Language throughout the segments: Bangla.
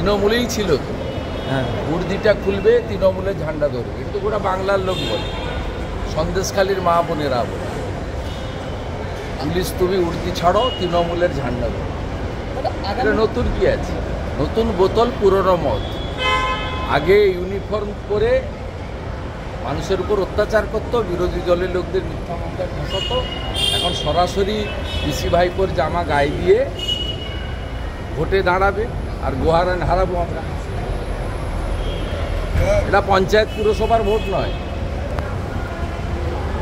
তৃণমূলেই ছিল তো। উর্দিটা খুলবে, তৃণমূলের ঝান্ডা ধরবে, কিন্তু গোটা বাংলার লোক বলে, সন্দেশখালীর মা বোনেরা বলে, পুলিশ তুমি উর্দি ছাড়ো, তৃণমূলের ঝান্ডা ধরো। এটা নতুন কি আছে? নতুন বোতল, পুরনো মদ। আগে ইউনিফর্ম পরে মানুষের উপর অত্যাচার করতো, বিরোধী দলের লোকদের মিথ্যা মামলায় ফাঁসাতো। এখন সরাসরি পিসি ভাইপোর জামা গায়ে দিয়ে ভোটে দাঁড়াবে, আর গোহারান হারাবো আমরা। এটা পঞ্চায়েত পুরসভার ভোট নয়।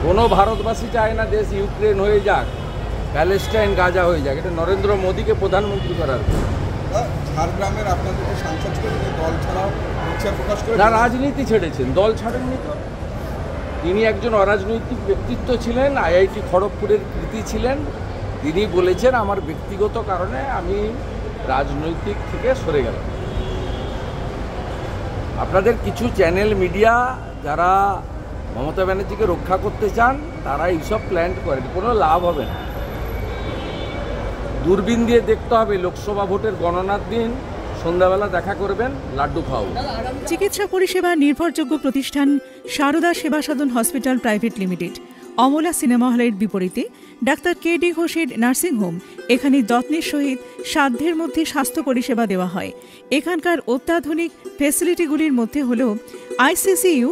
কোনো ভারতবাসী চায় না দেশ ইউক্রেন হয়ে যাক, প্যালেস্টাইন গাজা হয়ে যাক। এটা নরেন্দ্র মোদীকে প্রধানমন্ত্রী করার। ঝাড়গ্রামের আপনাদের সাংসদ দল ছাড়াও ইচ্ছা প্রকাশ করে না, রাজনীতি ছেড়েছেন, দল ছাড়েননি তো। তিনি একজন অরাজনৈতিক ব্যক্তিত্ব ছিলেন, আইআইটি খড়গপুরের কৃতি ছিলেন। তিনি বলেছেন আমার ব্যক্তিগত কারণে আমি রাজনৈতিক থেকে সরে গেলাম। আপনাদের কিছু চ্যানেল মিডিয়া যারা মমতা ব্যানার্জিকে রক্ষা করতে চান, তারা এইসব প্ল্যান করেন, কোনো লাভ হবে না। দূরবীন দিয়ে দেখতে হবে, লোকসভা ভোটের গণনার দিন সন্ধ্যাবেলা দেখা করবেন, লাড্ডু খাও। চিকিৎসা পরিষেবা নির্ভরযোগ্য প্রতিষ্ঠান Sarada Seva Sadhan hospital private limited, Amala cinema হলের বিপরীতে ডাক্তার কে.ডি. ঘোষের নার্সিংহোম। এখানে যত্নের সহিত সাধ্যের মধ্যে স্বাস্থ্য পরিষেবা দেওয়া হয়। এখানকার অত্যাধুনিক ফেসিলিটিগুলির মধ্যে হল ICCU,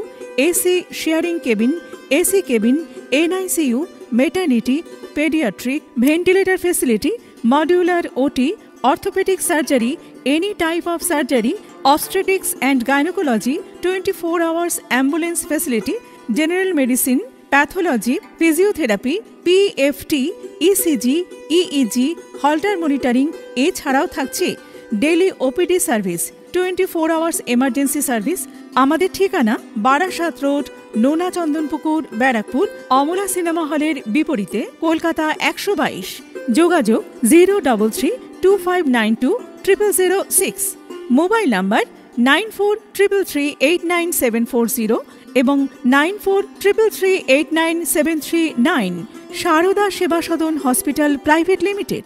AC sharing cabin, AC cabin, NICU, maternity, paediatric, ventilator facility, modular OT, orthopaedic surgery, any type of surgery, obstetrics and gynecology, 24 hours ambulance facility, general medicine, pathology, physiotherapy, PFT, ECG, EEG, Holter monitoring। এছাড়াও থাকছে daily OPD service, 24 hours emergency service. আমাদের ঠিকানা বারাসাত রোড, নোনা চন্দনপুকুর, ব্যারাকপুর, অমলা সিনেমা হলের বিপরীতে, কলকাতা 122। যোগাযোগ 03325920006। মোবাইল নাম্বার 9433389740 এবং 9433389739। সারদা সেবা সদন হসপিটাল প্রাইভেট লিমিটেড।